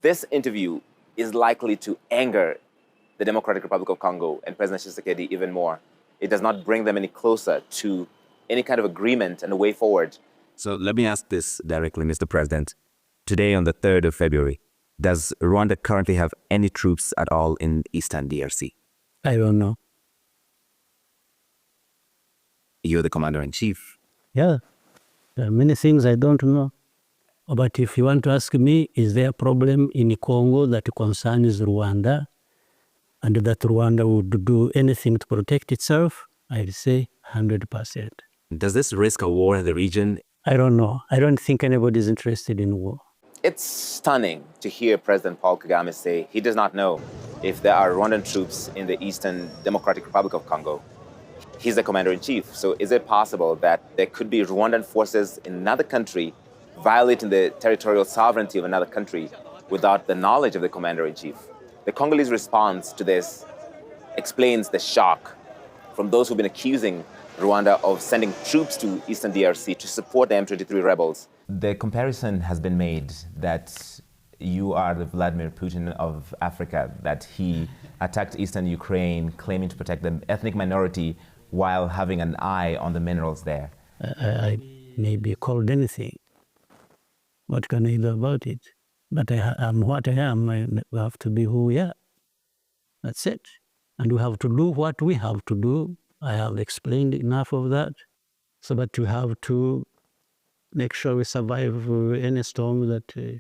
This interview is likely to anger the Democratic Republic of Congo and President Tshisekedi even more. It does not bring them any closer to any kind of agreement and a way forward. So let me ask this directly, Mr. President. Today, on the 3rd of February, does Rwanda currently have any troops at all in Eastern DRC? I don't know. You're the commander-in-chief. Yeah, there are many things I don't know. But if you want to ask me, is there a problem in Congo that concerns Rwanda and that Rwanda would do anything to protect itself? I'd say 100%. Does this risk a war in the region? I don't know. I don't think anybody is interested in war. It's stunning to hear President Paul Kagame say he does not know if there are Rwandan troops in the Eastern Democratic Republic of Congo. He's the commander-in-chief, so is it possible that there could be Rwandan forces in another country violating the territorial sovereignty of another country without the knowledge of the commander-in-chief? The Congolese response to this explains the shock from those who've been accusing Rwanda of sending troops to Eastern DRC to support the M23 rebels. The comparison has been made that you are the Vladimir Putin of Africa, that he attacked Eastern Ukraine, claiming to protect the ethnic minority while having an eye on the minerals there. I may be called anything. What can I do about it? But I am what I am. We have to be who we are. That's it. And we have to do what we have to do. I have explained enough of that. So that we have to make sure we survive any storm that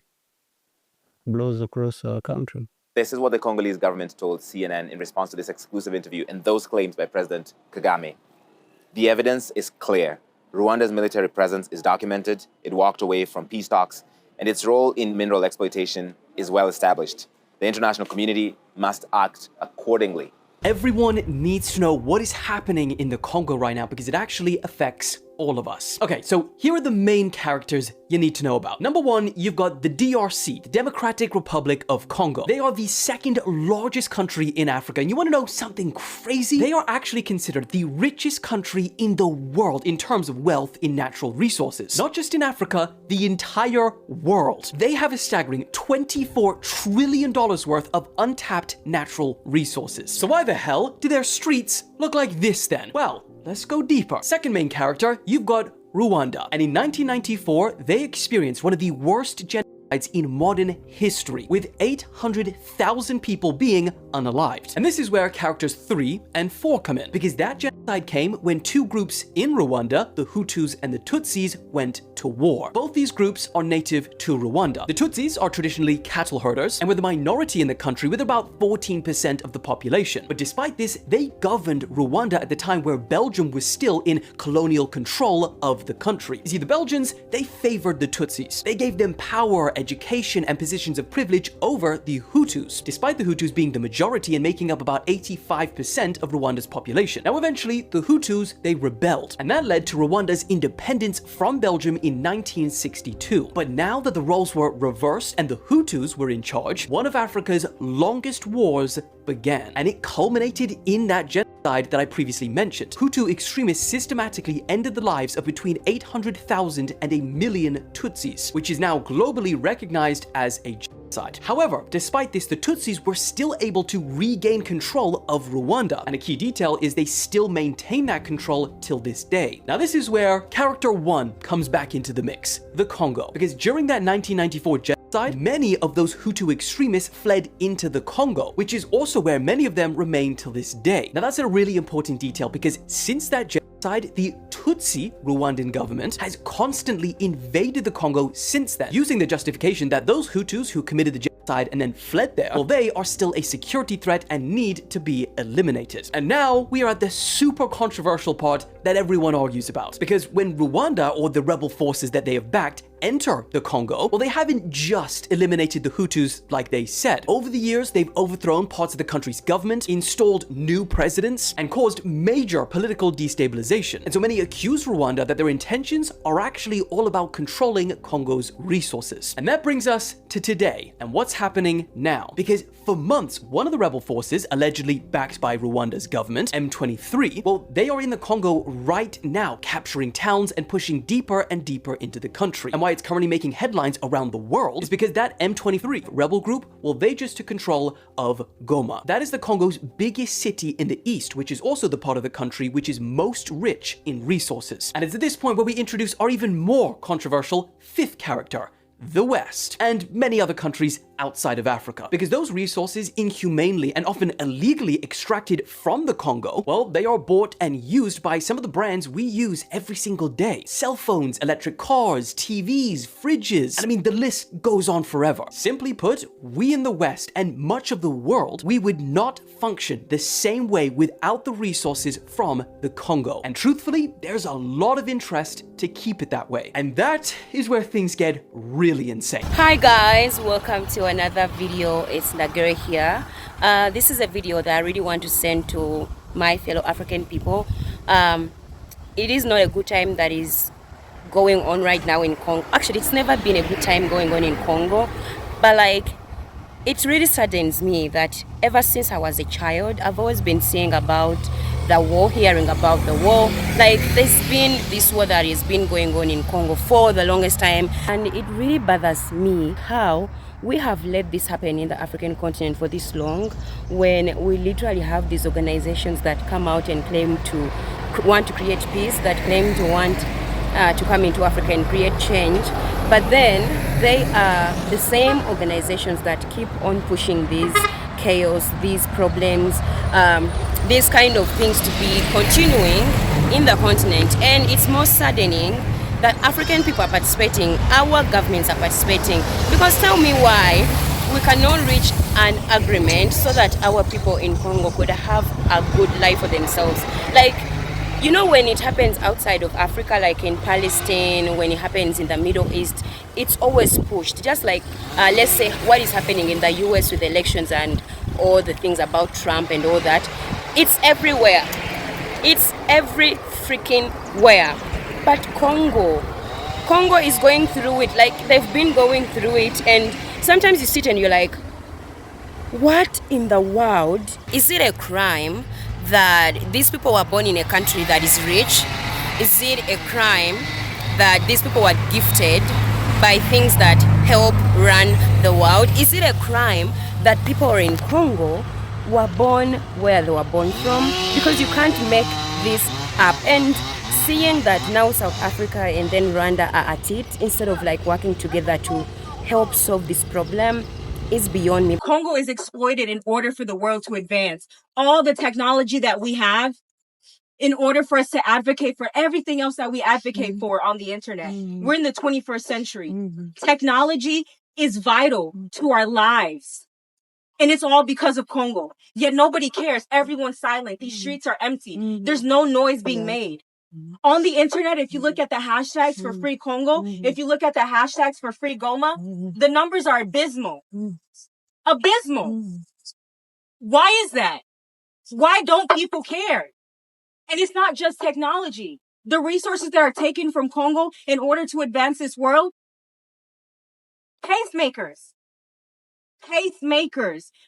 blows across our country. This is what the Congolese government told CNN in response to this exclusive interview and those claims by President Kagame. The evidence is clear. Rwanda's military presence is documented, it walked away from peace talks, and its role in mineral exploitation is well established. The international community must act accordingly. Everyone needs to know what is happening in the Congo right now because it actually affects all of us. Okay, so here are the main characters you need to know about. Number one, you've got the DRC, the Democratic Republic of Congo. They are the second largest country in Africa. And you want to know something crazy? They are actually considered the richest country in the world in terms of wealth in natural resources. Not just in Africa, the entire world. They have a staggering $24 trillion worth of untapped natural resources. So why the hell do their streets look like this then? Well, let's go deeper. Second main character, you've got Rwanda. And in 1994, they experienced one of the worst genocides in modern history, with 800,000 people being unalived. And this is where characters 3 and 4 come in, because that genocide came when two groups in Rwanda, the Hutus and the Tutsis, went to war. Both these groups are native to Rwanda. The Tutsis are traditionally cattle herders and were the minority in the country with about 14% of the population. But despite this, they governed Rwanda at the time where Belgium was still in colonial control of the country. You see, the Belgians, they favored the Tutsis. They gave them power, education, and positions of privilege over the Hutus, despite the Hutus being the majority and making up about 85% of Rwanda's population. Now, eventually, the Hutus, they rebelled, and that led to Rwanda's independence from Belgium in 1962. But now that the roles were reversed and the Hutus were in charge, one of Africa's longest wars began, and it culminated in that genocide that I previously mentioned. Hutu extremists systematically ended the lives of between 800,000 and 1 million Tutsis, which is now globally recognized as a genocide. However, despite this, the Tutsis were still able to regain control of Rwanda, and a key detail is they still maintain that control till this day. Now, this is where character 1 comes back into the mix, the Congo, because during that 1994 genocide, many of those Hutu extremists fled into the Congo, which is also where many of them remain till this day. Now, that's a really important detail because since that genocide, the Tutsi Rwandan government has constantly invaded the Congo since then, using the justification that those Hutus who committed the genocide and then fled there, well, they are still a security threat and need to be eliminated. And now we are at the super controversial part that everyone argues about, because when Rwanda, or the rebel forces that they have backed, enter the Congo, well, they haven't just eliminated the Hutus like they said. Over the years, they've overthrown parts of the country's government, installed new presidents, and caused major political destabilization. And so many accuse Rwanda that their intentions are actually all about controlling Congo's resources. And that brings us to today and what's happening now. Because for months, one of the rebel forces, allegedly backed by Rwanda's government, M23, well, they are in the Congo right now, capturing towns and pushing deeper and deeper into the country. And why it's currently making headlines around the world is because that M23 rebel group, well, they just took control of Goma. That is the Congo's biggest city in the east, which is also the part of the country which is most rich in resources. And it's at this point where we introduce our even more controversial fifth character, the West, and many other countries outside of Africa. Because those resources, inhumanely and often illegally extracted from the Congo, well, they are bought and used by some of the brands we use every single day. Cell phones, electric cars, TVs, fridges, and I mean, the list goes on forever. Simply put, we in the West and much of the world, we would not function the same way without the resources from the Congo. And truthfully, there's a lot of interest to keep it that way. And that is where things get really insane. Hi guys, welcome to another video. It's Ndagire here. This is a video that I really want to send to my fellow African people. It is not a good time that is going on right now in Congo. Actually, it's never been a good time going on in Congo, but like, it really saddens me that ever since I was a child, I've always been seeing about the war, hearing about the war. Like, there's been this war that has been going on in Congo for the longest time, and it really bothers me how we have let this happen in the African continent for this long, when we literally have these organizations that come out and claim to want to create peace, that claim to want to come into Africa and create change, but then they are the same organizations that keep on pushing these chaos, these problems, these kind of things to be continuing in the continent. And it's most saddening that African people are participating, our governments are participating, because tell me why we cannot reach an agreement so that our people in Congo could have a good life for themselves. Like, you know, when it happens outside of Africa, like in Palestine, when it happens in the Middle East, it's always pushed. Just like, let's say, what is happening in the US with elections and all the things about Trump and all that. It's everywhere. It's every freaking where. But Congo is going through it. Like, they've been going through it. And sometimes you sit and you're like, what in the world? Is it a crime that these people were born in a country that is rich? Is it a crime that these people were gifted by things that help run the world? Is it a crime that people in Congo were born where they were born from? Because you can't make this up. And seeing that now South Africa and then Rwanda are at it, instead of like working together to help solve this problem, is beyond me. Congo is exploited in order for the world to advance. All the technology that we have, in order for us to advocate for everything else that we advocate for on the internet. We're in the 21st century. Technology is vital to our lives. And it's all because of Congo. Yet nobody cares. Everyone's silent. These streets are empty. There's no noise being made. On the internet, if you look at the hashtags for free Congo, if you look at the hashtags for free Goma, the numbers are abysmal. Abysmal. Why is that? Why don't people care? And it's not just technology. The resources that are taken from Congo in order to advance this world, pacemakers,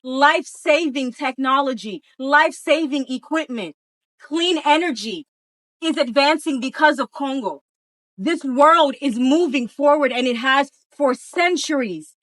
life-saving technology, life-saving equipment, clean energy is advancing because of Congo. This world is moving forward, and it has for centuries.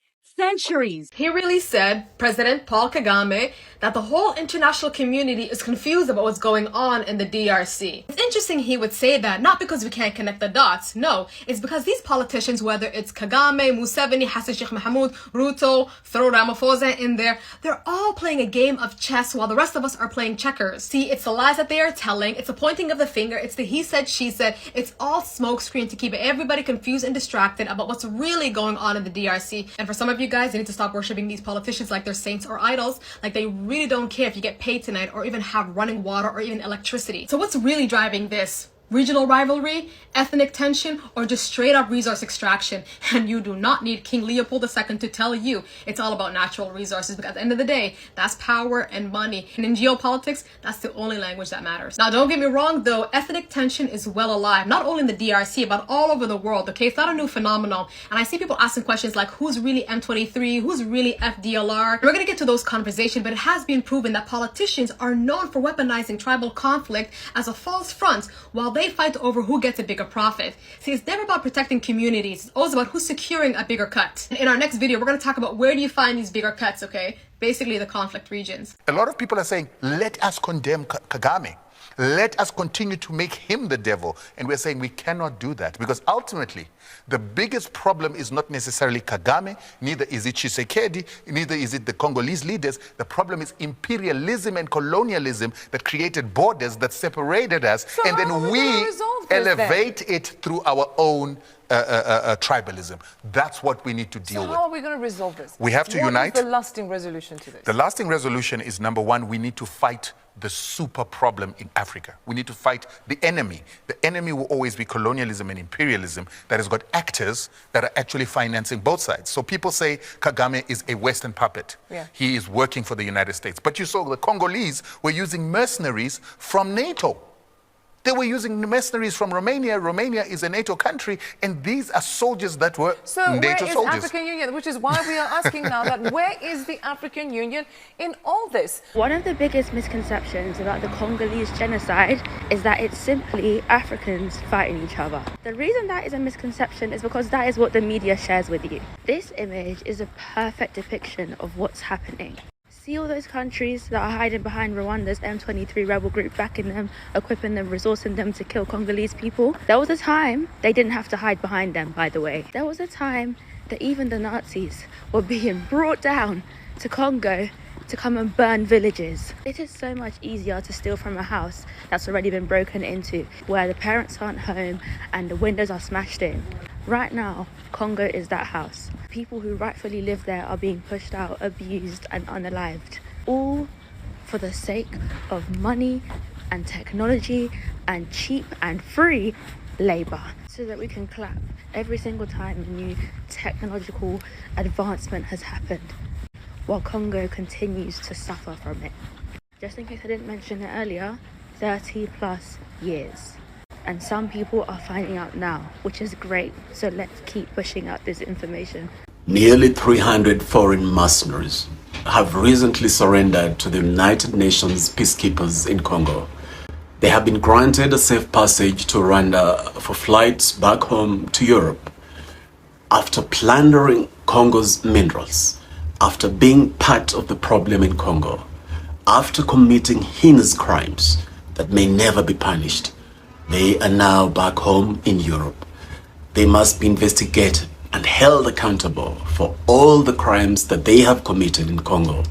He really said, President Paul Kagame, that the whole international community is confused about what's going on in the DRC. It's interesting he would say that, not because we can't connect the dots. No, it's because these politicians, whether it's Kagame, Museveni, Hassan Sheikh Mohamud, Ruto, throw Ramaphosa in there, they're all playing a game of chess while the rest of us are playing checkers. See, it's the lies that they are telling, it's the pointing of the finger, it's the he said, she said, it's all smokescreen to keep everybody confused and distracted about what's really going on in the DRC. And for some of you guys, you need to stop worshiping these politicians like they're saints or idols. Like, they really don't care if you get paid tonight or even have running water or even electricity. So what's really driving this? regional rivalry, ethnic tension, or just straight up resource extraction. And you do not need King Leopold II to tell you it's all about natural resources, because at the end of the day, that's power and money. And in geopolitics, that's the only language that matters. Now, don't get me wrong though, ethnic tension is well alive, not only in the DRC, but all over the world, okay? It's not a new phenomenon. And I see people asking questions like, who's really M23? Who's really FDLR? We're gonna get to those conversations, but it has been proven that politicians are known for weaponizing tribal conflict as a false front while they fight over who gets a bigger profit. See, it's never about protecting communities. It's always about who's securing a bigger cut. In our next video, we're going to talk about where do you find these bigger cuts, okay? Basically the conflict regions. A lot of people are saying, let us condemn Kagame. Let us continue to make him the devil. And we're saying we cannot do that, because ultimately, the biggest problem is not necessarily Kagame, neither is it Tshisekedi, neither is it the Congolese leaders. The problem is imperialism and colonialism that created borders that separated us, So and then we elevate it through our own tribalism. That's what we need to deal with. How are we going to resolve this? We have to unite. What is the lasting resolution to this? The lasting resolution is, number one, we need to fight the super problem in Africa. We need to fight the enemy. The enemy will always be colonialism and imperialism that has got actors that are actually financing both sides. So people say Kagame is a Western puppet. Yeah. He is working for the United States. But you saw the Congolese were using mercenaries from NATO. They were using mercenaries from Romania. Romania is a NATO country, and these are soldiers that were So NATO where is soldiers. African Union? Which is why we are asking now that where is the African Union in all this? One of the biggest misconceptions about the Congolese genocide is that it's simply Africans fighting each other. The reason that is a misconception is because that is what the media shares with you. This image is a perfect depiction of what's happening. See all those countries that are hiding behind Rwanda's M23 rebel group, backing them, equipping them, resourcing them to kill Congolese people? There was a time they didn't have to hide behind them, by the way. There was a time that even the Nazis were being brought down to Congo to come and burn villages. It is so much easier to steal from a house that's already been broken into, where the parents aren't home and the windows are smashed in. Right now, Congo is that house. People who rightfully live there are being pushed out, abused and unalived. All for the sake of money and technology and cheap and free labour. So that we can clap every single time a new technological advancement has happened, while Congo continues to suffer from it. Just in case I didn't mention it earlier, 30 plus years. And some people are finding out now, which is great. So let's keep pushing out this information. Nearly 300 foreign mercenaries have recently surrendered to the United Nations peacekeepers in Congo. They have been granted a safe passage to Rwanda for flights back home to Europe. After plundering Congo's minerals, after being part of the problem in Congo, after committing heinous crimes that may never be punished, they are now back home in Europe. They must be investigated and held accountable for all the crimes that they have committed in Congo.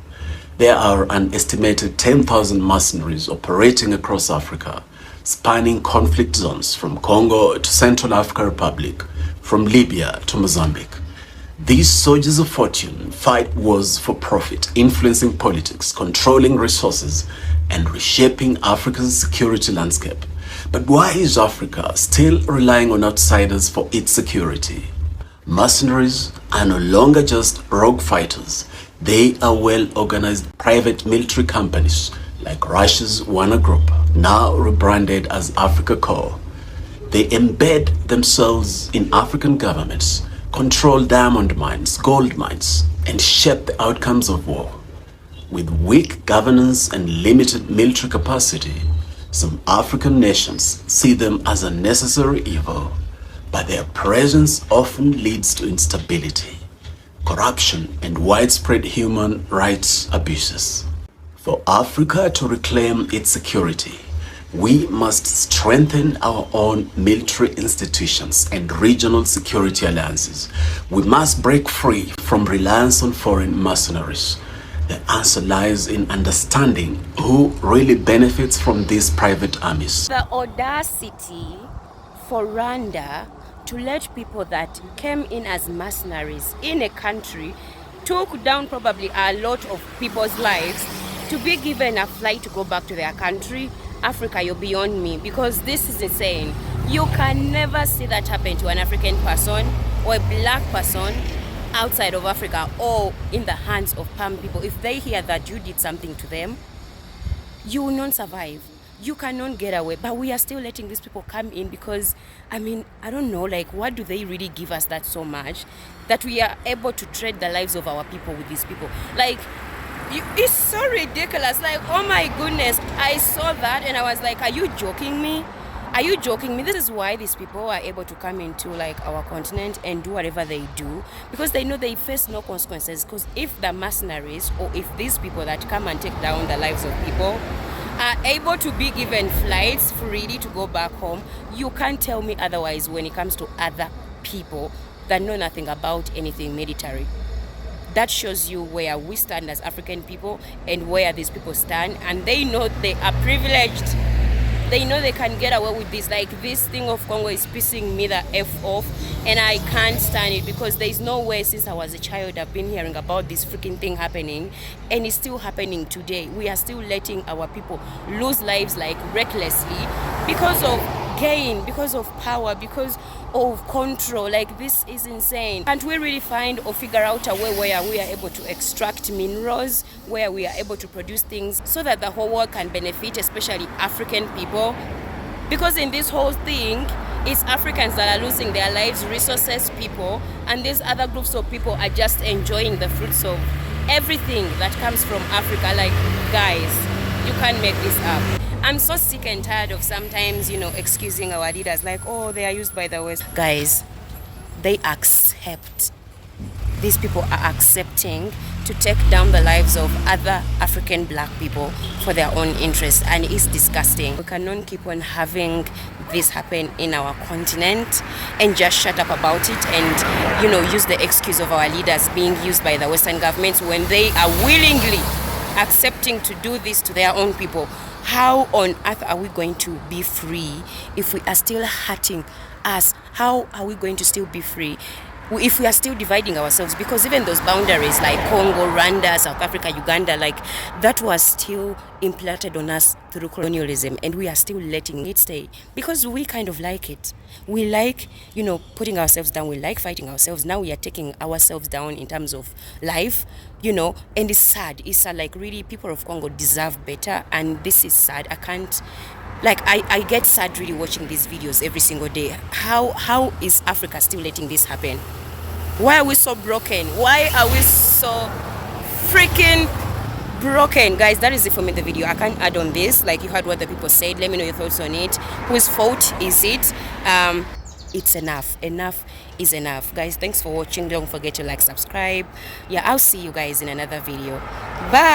There are an estimated 10,000 mercenaries operating across Africa, spanning conflict zones from Congo to Central African Republic, from Libya to Mozambique. These soldiers of fortune fight wars for profit, influencing politics, controlling resources, and reshaping Africa's security landscape. But why is Africa still relying on outsiders for its security? Mercenaries are no longer just rogue fighters. They are well-organized private military companies like Russia's Wagner Group, now rebranded as Africa Corps. They embed themselves in African governments, control diamond mines, gold mines, and shape the outcomes of war. With weak governance and limited military capacity, some African nations see them as a necessary evil, but their presence often leads to instability, corruption, and widespread human rights abuses. For Africa to reclaim its security, we must strengthen our own military institutions and regional security alliances. We must break free from reliance on foreign mercenaries. The answer lies in understanding who really benefits from these private armies. The audacity for Rwanda to let people that came in as mercenaries in a country, took down probably a lot of people's lives, to be given a flight to go back to their country, Africa, you're beyond me, because this is insane. You can never see that happen to an African person or a black person outside of Africa or in the hands of palm people. If they hear that you did something to them, you will not survive. You cannot get away. But we are still letting these people come in because, I mean, I don't know, like, what do they really give us that so much that we are able to trade the lives of our people with these people? Like, it's so ridiculous. Like, oh my goodness, I saw that and I was like, are you joking me? Are you joking me? This is why these people are able to come into like our continent and do whatever they do, because they know they face no consequences. Because if the mercenaries or if these people that come and take down the lives of people are able to be given flights freely to go back home, you can't tell me otherwise when it comes to other people that know nothing about anything military. That shows you where we stand as African people and where these people stand, and they know they are privileged. They know they can get away with this. Like, this thing of Congo is pissing me the F off, and I can't stand it, because there's no way since I was a child I've been hearing about this freaking thing happening, and it's still happening today. We are still letting our people lose lives like recklessly because of gain, because of power, because of control. Like, this is insane. Can't we really find or figure out a way where we are able to extract minerals, where we are able to produce things so that the whole world can benefit, especially African people? Because in this whole thing, it's Africans that are losing their lives, resources, people, and these other groups of people are just enjoying the fruits of everything that comes from Africa. Like, guys, you can't make this up. I'm so sick and tired of sometimes, excusing our leaders like, oh, they are used by the West. Guys, they accept. These people are accepting to take down the lives of other African black people for their own interests, and it's disgusting. We cannot keep on having this happen in our continent and just shut up about it and, use the excuse of our leaders being used by the Western governments when they are willingly accepting to do this to their own people. How on earth are we going to be free if we are still hurting us? How are we going to still be free if we are still dividing ourselves? Because even those boundaries like Congo, Rwanda, South Africa, Uganda, like, that was still implanted on us through colonialism, and we are still letting it stay because we kind of like it. We like, putting ourselves down. We like fighting ourselves. Now we are taking ourselves down in terms of life, and it's sad. It's sad. Like, really, people of Congo deserve better, and this is sad. I can't, like, I get sad really watching these videos every single day. How is Africa still letting this happen? Why are we so broken? Why are we so freaking broken? Guys, that is it for me, the video. I can't add on this. Like, you heard what the people said. Let me know your thoughts on it. Whose fault is it? It's enough. Enough is enough. Guys, thanks for watching. Don't forget to like, subscribe. Yeah, I'll see you guys in another video. Bye.